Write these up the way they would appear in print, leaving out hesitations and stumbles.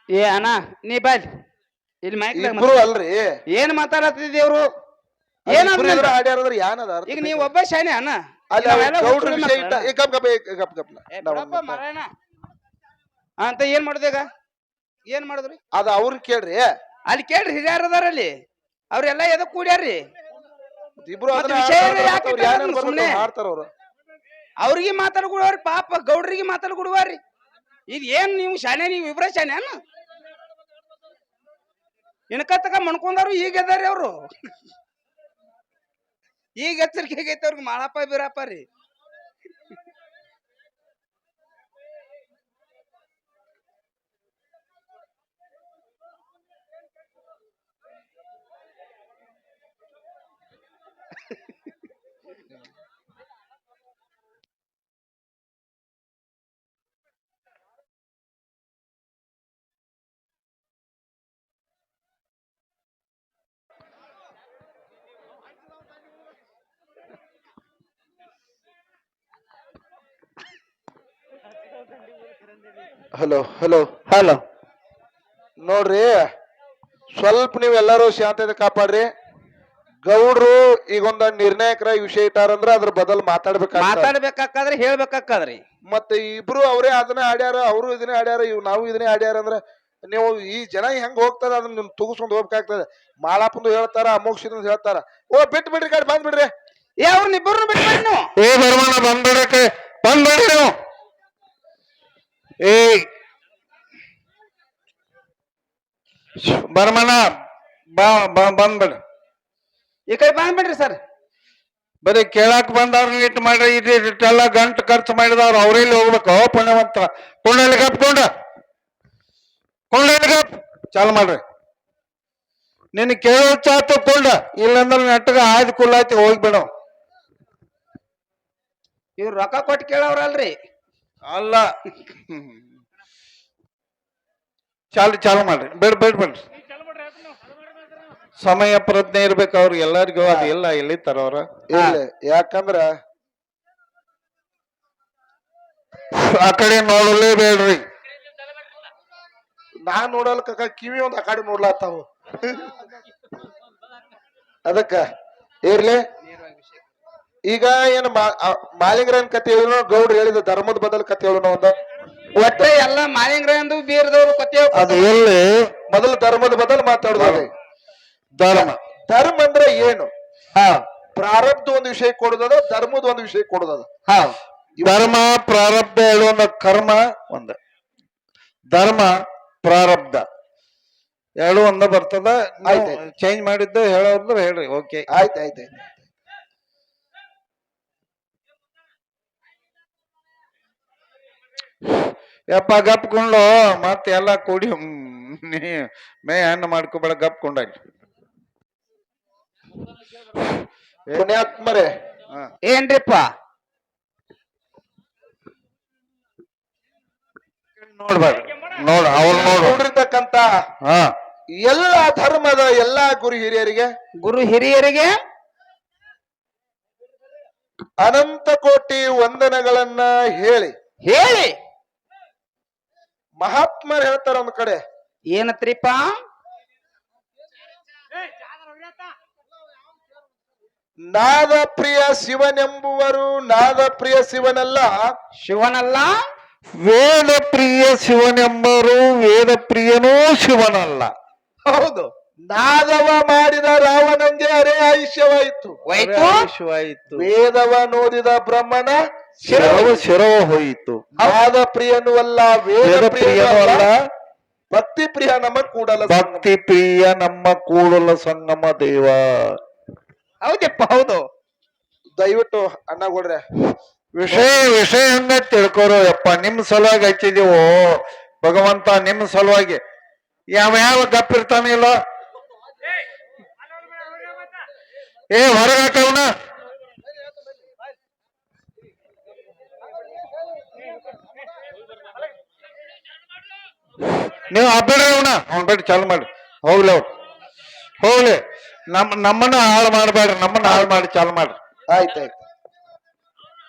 ಏ ಅಣ್ಣ ನೀ ಬಾಯ್ ಇಲ್ಲಿ ಮೈಕ್ ಇಬ್ರು ಅಲ್ರಿ ಏನ್ ಮಾತಾಡತ್ತಿದ್ದೇವ್ರು ಅಲ್ಲಿ ಏನ್ ಇಬ್ರು ಎದುರು ಹಾಡ್ಯಾರಂದ್ರೆ ಏನದ ಅರ್ಥ ಈಗ ನೀವ್ ಬೇಕು? ಒಬ್ಬ ಶಾನೆ ಅಣ್ಣ ಅಲ್ಲಿ ಅವ್ರು ಗೌಡ್ರ ವಿಷಯ ಇಟ್ಟ ಮರಾಯಣ ಅಂತ ಏನ್ ಮಾಡುದು ಈಗ ಏನ್ ಮಾಡುದ್ರಿ ಅದ ಅವ್ರ ಕೇಳ್ರಿ ಅಲ್ಲಿ ಕೇಳ್ರಿ ಹಿರಿಯರ್ ಅದಾರಲ್ಲಿ ಅವ್ರೆಲ್ಲ ಎದಕ್ ಕೂಡ್ಯಾರ್ರಿ ಇಬ್ರು ಮತ್ತ್ ಅದನ್ನ ವಿಷಯ ಹಾಡ್ತಾರ, ಯಾಕೆ ಅವ್ರು ಇಟ್ಟಾರ ಏನೇನ್ ಸುಮ್ನೆ? ಬರ್ಬೇಕು ಹಾಡ್ತಾರ ಅವ್ರು. ಅವ್ರಿಗೆ ಮಾತಾಡ್ಕೊಡವ್ರಿ ಪಾಪ ಗೌಡ್ರಿಗೆ ಮಾತಾಡ್ಕೊಡುವಾರಿ ಈಗ ಏನ್ ನೀವು ಶಾನೆ ನೀವು ಇಬ್ರ ಶಾನೆ ಅನ್ನ ಇಣಕತ್ತಕ ಮಣ್ಕೊಂಡವ್ರು ಈಗ ಎದಾರಿ ಅವ್ರು ಈಗ ಎಚ್ಚರಿಕೆ ಆಗೈತೆ ಅವ್ರಿಗೆ ಮಾಳಪ್ಪ ಬೀರಪ್ಪ ರೀ ಹಲೋ ಹಲೋ ಹಲೋ ನೋಡ್ರಿ ಸ್ವಲ್ಪ ನೀವೆಲ್ಲರೂ ಶಾಂತತೆ ಕಾಪಾಡ್ರಿ. ಗೌಡ್ರು ಈಗೊಂದ ನಿರ್ಣಾಯಕರ ವಿಷಯ ಇಟ್ಟಾರಂದ್ರ ಅದ್ರ ಬದಲ್ ಮಾತಾಡ್ಬೇಕಾದ್ರೆ ಹೇಳ್ಬೇಕಾದ್ರೆ ಮತ್ತೆ ಇಬ್ರು ಅವರೇ ಅದನ್ನ ಆಡ್ಯಾರ, ಅವರು ಇದನ್ನೇ ಆಡ್ಯಾರ, ನಾವು ಇದನ್ನೇ ಆಡ್ಯಾರ ಅಂದ್ರ ನೀವು ಈ ಜನ ಹೆಂಗ್ ಹೋಗ್ತದ ಅದನ್ನ ನಿಮ್ ತುಗಿಸ್ಕೊಂಡ್ ಹೋಗ್ಬೇಕಾಗ್ತದೆ. ಮಾಳಪ್ಪಂದು ಹೇಳ್ತಾರ, ಅಮೋಕ್ಷಿಂದ ಹೇಳ್ತಾರ. ಓ ಬಿಟ್ಟು ಬಿಡ್ರಿ ಗಾಡಿ ಬಂದ್ ಬಿಡ್ರಿ. ಏ ಅವ್ರನ್ನ ಇಬ್ಬರನ್ನ ಬಿಟ್ಬಿಡ್ರಿ ನೀವು. ಏ ಬರ್ಮಾನ ಬಂದ್ಬಿಡಕ್ಕೆ ಬಂದ್ಬಿಡ್ರಿ ನೀವು. ಏ ಬರ್ಮನ ಬಂದ್ಬಿಡ್ರಿ. ಈ ಕಡೆ ಬಂದ್ಬಿಡ್ರಿ ಸರ್. ಬರೀ ಕೇಳಾಕ್ ಬಂದವ್ರನ್ನ ಇಟ್ಟು ಮಾಡ್ರಿ, ಇಟ್ಟೆಲ್ಲ ಗಂಟು ಖರ್ಚು ಮಾಡಿದವ್ರು ಅವ್ರಲ್ಲಿ ಹೋಗ್ಬೇಕು. ಪುಣ್ಯವಂತ ಕೊಂಡಲ್ಲಿ ಕಪ್ಕೊಂಡ ಕೊಂಡಲ್ಲಿ ಕಪ್ ಚಾಲು ಮಾಡ್ರಿ. ನಿನ್ ಕೇಳೋ ಚಾತು ಕೊಂಡ, ಇಲ್ಲಂದ್ರೆ ನೆಟ್ಟಗ ಆಯ್ದು ಕುಲ್ಲಾಯ್ತಿ ಹೋಗ್ಬಿಡ. ಇವ್ರು ರೊಕ್ಕ ಕೊಟ್ಟು ಕೇಳವ್ರಲ್ರಿ. ಅಲ್ಲ ಚಾಲು ಮಾಡ್ರಿ. ಬಿಡ್ರಿ ಸಮಯ ಪ್ರಜ್ಞೆ ಇರ್ಬೇಕು ಅವ್ರು ಎಲ್ಲರಿಗೂ. ಅದು ಎಲ್ಲ ಎಲ್ಲಿತ್ತಾರ ಅವ್ರ. ಯಾಕಂದ್ರ ಆ ಕಡೆ ನೋಡಲೇಬೇಡ್ರಿ. ನಾನ್ ನೋಡಲ್ಕ ಕಿವಿ ಒಂದ್ ಆ ಕಡೆ ನೋಡ್ಲಾತಾವು. ಅದಕ್ಕ ಇರ್ಲಿ. ಈಗ ಏನ್ ಮಾಲಿಂಗ್ರನ್ ಕತೆ ಹೇಳಿನೋ, ಗೌಡ್ರು ಹೇಳಿದ ಧರ್ಮದ ಬದಲು ಕತೆ ಹೇಳೋಣ ಒಂದು. ಒಟ್ಟೆ ಎಲ್ಲ ಮಾಲಿಂಗ್ರಂದು ಬೀರದವ್ರು ಕತೆ ಅದು ಎಲ್ಲಿ ಮೊದಲು ಧರ್ಮದ ಬದಲು ಮಾತಾಡೋದು. ಧರ್ಮ ಅಂದ್ರೆ ಏನು? ಪ್ರಾರಬ್ಧ ಒಂದು ವಿಷಯ ಕೊಡುದದ, ಧರ್ಮದ ಒಂದು ವಿಷಯ ಕೊಡುದದ. ಧರ್ಮ ಪ್ರಾರಬ್ಧ ಹೇಳುವ ಕರ್ಮ ಒಂದ, ಧರ್ಮ ಪ್ರಾರಬ್ಧ ಎರಡು ಒಂದ ಬರ್ತದ. ಚೇಂಜ್ ಮಾಡಿದ್ದು ಹೇಳೋದ್ರ ಹೇಳ್ರಿ. ಓಕೆ ಆಯ್ತಾಯ್ತು. ಯಪ್ಪ ಗಪ್ಕೊಂಡು ಮತ್ತೆ ಎಲ್ಲ ಕೂಡಿ ಮೇ ಹಣ್ಣು ಮಾಡ್ಕೊಬೇಡ, ಗಪ್ಕೊಂಡ ಪುಣ್ಯಾತ್ಮರೇ. ಏನ್ರಿಪ್ಪ ನೋಡ್ಬೇಡ್ರಿ, ಅವ್ರು ನೋಡಿರ್ತಕ್ಕಂತ ಎಲ್ಲ ಧರ್ಮದ ಎಲ್ಲಾ ಗುರು ಹಿರಿಯರಿಗೆ ಅನಂತ ಕೋಟಿ ವಂದನೆಗಳನ್ನ ಹೇಳಿ ಮಹಾತ್ಮರು ಹೇಳ್ತಾರ ಒಂದ್ ಕಡೆ. ಏನತ್ರಿಪ್ಪ? ನಾದ ಪ್ರಿಯ ಶಿವನೆಂಬುವರು ನಾದ ಪ್ರಿಯ ಶಿವನಲ್ಲ, ವೇದ ಪ್ರಿಯ ಶಿವನೆಂಬರು ವೇದ ಪ್ರಿಯನೂ ಶಿವನಲ್ಲ. ಹೌದು. ನಾದವ ಮಾಡಿದ ರಾವಣಂಗೆ ಅರೆ ಆಯುಷ್ಯವಾಯಿತು. ವೇದವ ನೋಡಿದ ಬ್ರಹ್ಮನ ಶಿರವ ಹೋಯಿತು. ನಾದ ಪ್ರಿಯನೂ ಅಲ್ಲ, ವೇದ ಪ್ರಿಯನೂ ಅಲ್ಲ, ಭಕ್ತಿ ಪ್ರಿಯ ನಮ್ಮ ಕೂಡಲ ಸಂಗಮ ದೇವ. ಹೌದಪ್ಪ ಹೌದು. ದಯವಿಟ್ಟು ಅಣ್ಣಗೌಡ್ರೆ ವಿಷಯ ಹಂಗ ತಿಳ್ಕೊರೋ. ಯಪ್ಪ ನಿಮ್ ಸಲುವಾಗಿ ಹಚ್ಚಿದೀವು ಭಗವಂತ, ನಿಮ್ ಸಲುವಾಗಿ. ಯಾವ ಗಪ್ಪಿರ್ತಾನಿಲ್ಲ. ಏ ಹೊರಗಾಕವನ, ನೀವು ಹಬ್ಬಿಡ್ರಿ ಅವನ. ಅವ್ನ ಬಿಟ್ಟು ಚಾಲು ಮಾಡಿ ಹೋಗ್ಲಿ. ನಮ್ಮನ್ನ ಹಾಳು ಮಾಡ್ಬೇಡ್ರಿ, ನಮ್ಮನ್ನ ಹಾಳು ಮಾಡಿ ಚಾಲು ಮಾಡ್ರಿ. ಆಯ್ತಾಯ್ತು.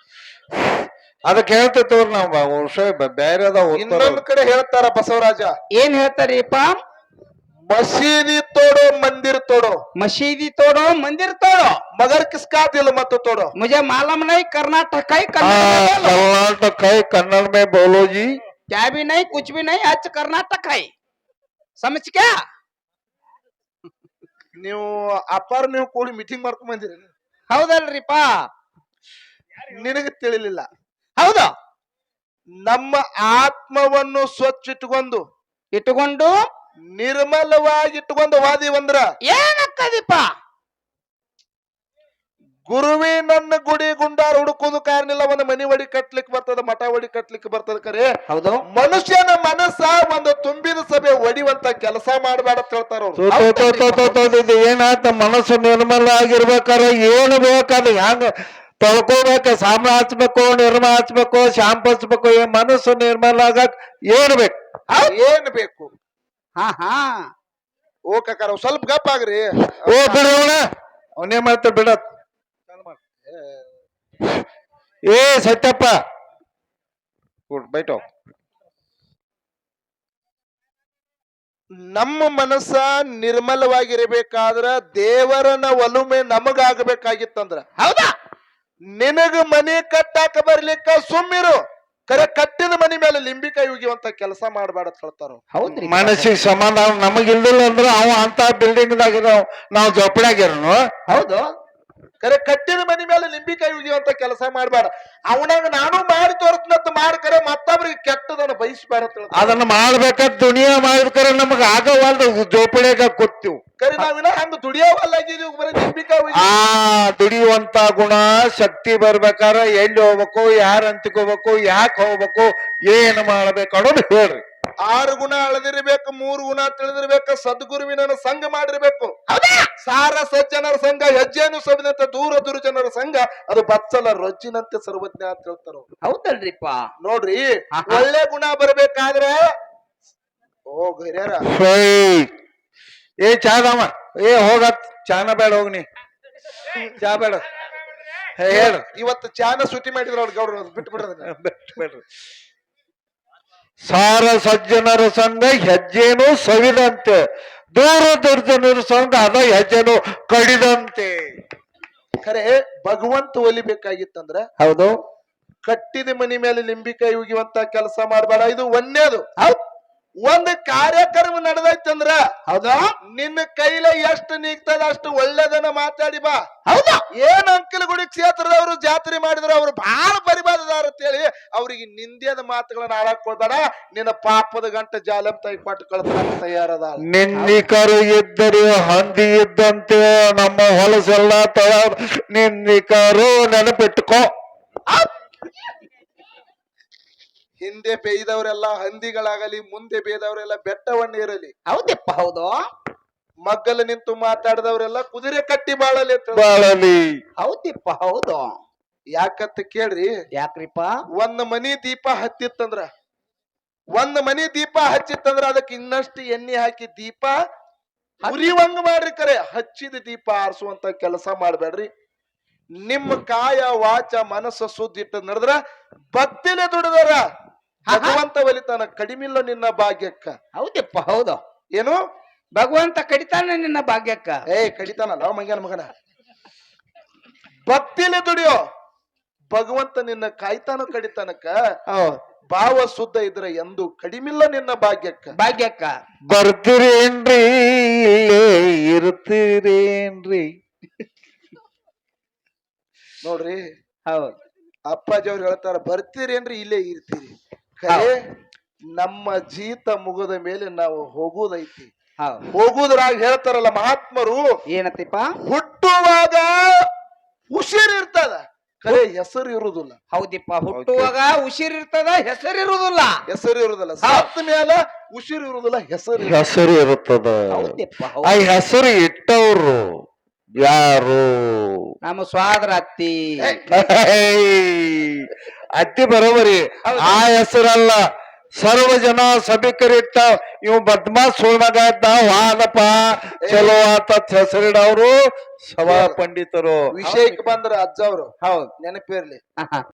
ಅದಕ್ಕೆ ಹೇಳ್ತೇವ್ರಿ ನಾವು ವಿಷಯ ಬೇರೆ ಅದಾವ ಇನ್ನೊಂದ್ ಕಡೆ ಹೇಳ್ತಾರ ಬಸವರಾಜ, ಏನ್ ಹೇಳ್ತಾರಿಪ್ಪ? ಮಸೀದಿ ತೋಡೋ ಮಂದಿರ್ ತೋಡೋ, मशीदी तोड़ो मंदिर तोड़ो, मगर किसका दिल मत तोड़ो। मुझे मालूम नहीं कर्नाटक है कन्नड़ में बोलो। कर्नाटक है कन्नड़ में बोलो जी। क्या भी नहीं कुछ भी नहीं, आज कर्नाटक है, समझ क्या? ನೀವು ಅಪ್ಪಾರ ನೀವು ಕೂಡಿ ಮೀಟಿಂಗ್ ಮಾಡ್ಕೊಂಡ್ ಬಂದಿರಿ, ಹೌದಲ್ರಿಪ್ಪ? ನಿನಗೆ ತಿಳಿಲಿಲ್ಲ. ಹೌದು. ನಮ್ಮ ಆತ್ಮವನ್ನು ಸ್ವಚ್ಛ ಇಟ್ಟುಕೊಂಡು ನಿರ್ಮಲವಾಗಿ ಇಟ್ಟುಕೊಂಡು ವಾದಿವಂದ್ರ ಏನಕ್ಕದಿಪ್ಪ? ಗುರುವಿ ನನ್ನ ಗುಡಿ ಗುಂಡಾರ ಹುಡುಕುದು ಕಾರಣ ಇಲ್ಲ, ಒಂದು ಮನಿ ಒಡಿ ಕಟ್ಲಿಕ್ಕೆ ಬರ್ತದ, ಮಠ ಒಡಿ ಕಟ್ಲಿಕ್ಕೆ ಬರ್ತದ. ಕರೆ ಹೌದು. ಮನುಷ್ಯನ ಮನಸ್ಸ ಒಂದು ತುಂಬಿದ ಸಭೆ ಒಡಿವಂತ ಕೆಲಸ ಮಾಡಬೇಡ ಅಂತ ಹೇಳ್ತಾರ ಅವ್ರು. ಏನಾಯ್ತ ಮನಸ್ಸು ನಿರ್ಮಲ ಆಗಿರ್ಬೇಕಾದ್ರೆ ಏನು ಬೇಕಾದ್ರೆ ಹ್ಯಾಂಗ ತೊಳ್ಕೋಬೇಕು, ಸಾಮ್ರ ಹಚ್ಬೇಕು, ನಿರ್ಮ ಹಚ್ಬೇಕು, ಶಾಂಪು ಹಚ್ಬೇಕು. ಈ ಮನಸ್ಸು ನಿರ್ಮಲ ಆಗಕ್ ಏನ್ ಬೇಕು? ಏನ್ ಬೇಕು? ಹಾ ಹಾ ಓ ಕಾಕಾರ ಸ್ವಲ್ಪ ಗಪ್ ಆಗ್ರಿ. ಓ ಬಿಡೋಣ, ಅವನೇ ಮಾಡ್ತ ಬಿಡತ್. ಏ ಸತ್ಯಪ್ಪ ಬೈಟೋ. ನಮ್ಮ ಮನಸ್ಸ ನಿರ್ಮಲವಾಗಿರ್ಬೇಕಾದ್ರ ದೇವರನ ಒಲುಮೆ ನಮಗಾಗಬೇಕಾಗಿತ್ತಂದ್ರ, ಹೌದಾ? ನಿನಗ ಮನಿ ಕಟ್ಟಾಕ ಬರ್ಲಿಕ್ಕ ಸುಮ್ಮಿರು, ಕರೆ ಕಟ್ಟಿದ ಮನಿ ಮೇಲೆ ಲಿಂಬಿಕಾಯಿ ಉಗಿಯುವಂತ ಕೆಲಸ ಮಾಡಬೇಡ ಅಂತ ಹೇಳ್ತಾರ. ಹೌದ್ರಿ. ಮನಸ್ಸಿಗೆ ಸಮಾಧಾನ ನಮಗಿಲ್ದಿಲ್ಲ ಅಂದ್ರೆ ಅವ ಅಂತ ಬಿಲ್ಡಿಂಗ್ ದಾಗ ನಾವು ಜೊಪಡ್ಯಾಗಿರೋನು. ಹೌದು. ಕರೆ ಕಟ್ಟಿದ ಮನಿ ಮೇಲೆ ಲಿಂಬಿಕಾಯಿ ಉಗಿಯುವಂತ ಕೆಲಸ ಮಾಡಬೇಡ. ಅವನಾಗ ನಾನು ಮಾಡಿ ತೋರ್ತನಂತ ಮಾಡ್ಕರೆ ಮತ್ತೊಬ್ರಿಗೆ ಕೆಟ್ಟದನ್ನ ಬಯಸ್ಬೇಡ ಅಂತ ಹೇಳ್ತಾರ. ಅದನ್ನ ಮಾಡ್ಬೇಕಾದ ದುನಿಯಾ ಮಾಡಿದ್ರೆ ನಮಗ ಆಗವಲ್ದು, ಜೋಪಡ್ಯಾಗ ಕೂತೀವಿ. ಕರೆ ನಾವಿನ ಹಂಗ ದುಡಿಯೋವಲ್ಲಾಗಿದೀವಿ, ಬರೀ ಲಿಂಬಿಕಾಯಿ ಉಗಿ. ದುಡಿಯುವಂತ ಗುಣ ಶಕ್ತಿ ಬರ್ಬೇಕಾರ ಎಲ್ಲಿ ಹೋಗ್ಬೇಕು, ಯಾರು ಅಂತಿಕೋಬೇಕು, ಯಾಕೆ ಹೋಗ್ಬೇಕು, ಏನ್ ಮಾಡ್ಬೇಕು ಅನ್ನೋದು ಹೇಳ್ರಿ. 6 ಗುಣ ಅಳದಿರ್ಬೇಕು, 3 ಗುಣ ತಿಳಿದಿರ್ಬೇಕು, ಸದ್ಗುರುವಿನ ಸಂಘ ಮಾಡಿರ್ಬೇಕು. ಸಾರ ಸಜ್ಜನರ ಸಂಘ ಹೆಜ್ಜೆನು ಸವಿದಂತೆ ದೂರ ದುರ್ಜನರ ಸಂಘ ಅದು ಬಚ್ಚಲ ರೊಜ್ಜಿನಂತೆ ಸರ್ವಜ್ಞ ಅಂತ ಹೇಳ್ತಾರ. ಹೌದಲ್ರಿಪ್ಪ? ನೋಡ್ರಿ, ಒಳ್ಳೆ ಗುಣ ಬರ್ಬೇಕಾದ್ರೆ ಓ ಗೈರ್ಯಾರ ಏ ಚಾದಮ್ಮ, ಏ ಹೋಗತ್ ಚಾನ ಬೇಡ, ಹೋಗ್ನಿ ಚಾ ಬೇಡ ಹೇಳು. ಇವತ್ತು ಚಾನ ಸುಟಿ ಮಾಡಿದ್ರ ಅವ್ರ ಗೌಡ್ರು, ಬಿಟ್ಟು ಬಿಡ್ರಿ. ಸಾರ ಸಜ್ಜನರ ಸಂಘ ಹೆಜ್ಜೆನು ಸವಿದಂತೆ, ದೂರ ದುರ್ಜನರ ಸಂಘ ಅದ ಹೆಜ್ಜೆನು ಕಡಿದಂತೆ. ಖರೆ ಭಗವಂತ ಒಲಿಬೇಕಾಗಿತ್ತಂದ್ರ ಹೌದು, ಕಟ್ಟಿದ ಮನಿ ಮೇಲೆ ಲಿಂಬಿಕಾಯಿ ಉಗಿಯುವಂತ ಕೆಲಸ ಮಾಡಬೇಡ. ಇದು ಒಂದೇದು. ಒಂದು ಕಾರ್ಯಕ್ರಮ ನಡೆದೈತಂದ್ರ ಹೌದಾ, ನಿನ್ನ ಕೈಲ ಎಷ್ಟು ನೀಗ್ತದ ಅಷ್ಟು ಒಳ್ಳೇದನ್ನ ಮಾತಾಡಿ ಬಾ. ಹೌದಾ? ಏನ್ ಅಂಕಲ್ ಗುಡಿ ಕ್ಷೇತ್ರದವರು ಜಾತ್ರೆ ಮಾಡಿದ್ರು ಅವ್ರು ಬಹಳ ಪರಿಬಾರದಾರ ಅಂತೇಳಿ ಅವ್ರಿಗೆ ನಿಂದ್ಯದ ಮಾತುಗಳನ್ನ ಆಡಕ್ ಕೊಡ್ಬೇಡ. ನಿನ್ನ ಪಾಪದ ಗಂಟ ಜಾಲಂ ತೈ ಕೊಟ್ಟು ಕಳ್ತಾನ ತಯಾರದ. ನಿಂದಿಕರು ಇದ್ದರೆ ಹಂದಿ ಇದ್ದಂತೆ, ನಮ್ಮ ಹೊಲಸೆಲ್ಲ ತಳ ನಿಂದಿಕರು ನೆನಪಿಟ್ಕೋ. ಹಿಂದೆ ಬೇಯ್ದವರೆಲ್ಲ ಹಂದಿಗಳಾಗಲಿ, ಮುಂದೆ ಬೇಯ್ದವರೆಲ್ಲ ಬೆಟ್ಟವನ್ನೇ ಇರಲಿ. ಹೌದಪ್ಪ? ಹೌದು. ಮಗ್ಗಲು ನಿಂತು ಮಾತಾಡಿದವರೆಲ್ಲ ಕುದುರೆ ಕಟ್ಟಿ ಬಾಳಲಿ. ಹೌದಪ್ಪ? ಹೌದು. ಯಾಕಂತ ಕೇಳ್ರಿ. ಯಾಕ್ರಿಪ್ಪ? ಒಂದ್ ಮನಿ ದೀಪ ಹತ್ತಿತ್ತಂದ್ರ, ಅದಕ್ಕೆ ಇನ್ನಷ್ಟು ಎಣ್ಣೆ ಹಾಕಿ ದೀಪ ಉರಿವಂಗ ಮಾಡ್ರಿ. ಕರೆ ಹಚ್ಚಿದ ದೀಪ ಆರಿಸುವಂತ ಕೆಲಸ ಮಾಡ್ಬೇಡ್ರಿ. ನಿಮ್ಮ ಕಾಯ ವಾಚ ಮನಸ್ಸು ಸುದ್ದಿ ಇಟ್ಟು ನಡೆದ್ರ ಭಕ್ತಿಲೆ ದುಡಿದಾರ ಭಗವಂತ ಒಲಿತಾನ. ಕಡಿಮಿಲ್ಲ ನಿನ್ನ ಭಾಗ್ಯಕ್ಕ. ಹೌದಪ್ಪ? ಹೌದು. ಏನು ಭಗವಂತ ಕಡಿತಾನ ನಿನ್ನ ಭಾಗ್ಯಕ್ಕ? ಕಡಿತಾನಲ್ಲ ಮಂಗನ ಮಗನ. ಭಕ್ತಿಲೆ ದುಡಿಯೋ ಭಗವಂತ ನಿನ್ನ ಕಾಯ್ತಾನ ಕಡಿತಾನಕ್ಕ. ಭಾವ ಶುದ್ಧ ಇದ್ರೆ ಎಂದು ಕಡಿಮಿಲ್ಲ ನಿನ್ನ ಭಾಗ್ಯಕ್ಕ. ಬರ್ತೀರೇನ್ರಿ, ಇಲ್ಲೇ ಇರ್ತೀರೇನ್ರಿ? ನೋಡ್ರಿ, ಹೌದು. ಅಪ್ಪಾಜಿ ಅವ್ರು ಹೇಳ್ತಾರ, ಬರ್ತೀರೇನ್ರಿ ಇಲ್ಲೇ ಇರ್ತೀರಿ. ಖರೆ ನಮ್ಮ ಜೀತ ಮುಗಿದ ಮೇಲೆ ನಾವು ಹೋಗುದೈತಿ. ಹೋಗುದ್ರಾಗ ಹೇಳ್ತಾರಲ್ಲ ಮಹಾತ್ಮರು, ಏನತ್ತಿಪ್ಪ? ಹುಟ್ಟುವಾಗ ಉಸಿರಿರ್ತದ, ಖರೆ ಹೆಸರು ಇರುವುದಿಲ್ಲ. ಹೌದಿಪ್ಪ? ಹುಟ್ಟುವಾಗ ಉಸಿರಿರ್ತದ, ಹೆಸರಿರುವುದಿಲ್ಲ. ಸತ್ತ ಮೇಲೆ ಉಸಿರಿರುವುದಿಲ್ಲ, ಹೆಸರು ಇರುತ್ತದ. ಹೌದಿಪ್ಪ? ಆ ಹೆಸರು ಇಟ್ಟವ್ರು ಯಾರು? ನಮ್ಮ ಸ್ವಾದರ ಅತ್ತಿ. ಅತ್ತಿ ಬರೋಬರಿ. ಆ ಹೆಸರಲ್ಲ, ಸರ್ವ ಜನ ಸಭಿಕರಿಟ್ಟ ಇವ್ ಬದ್ಮಾಸ್ ಸುಳ್ಮಗ ಇದ್ದ ವಾದಪ್ಪ ಚಲೋ ಆತ ಹೆಸರಿಡವ್ರು ಸಭಾ ಪಂಡಿತರು. ವಿಷಯಕ್ಕೆ ಬಂದ್ರ ಅಜ್ಜ ಅವರು ಹೌದು ನೆನಪಿರ್ಲಿ.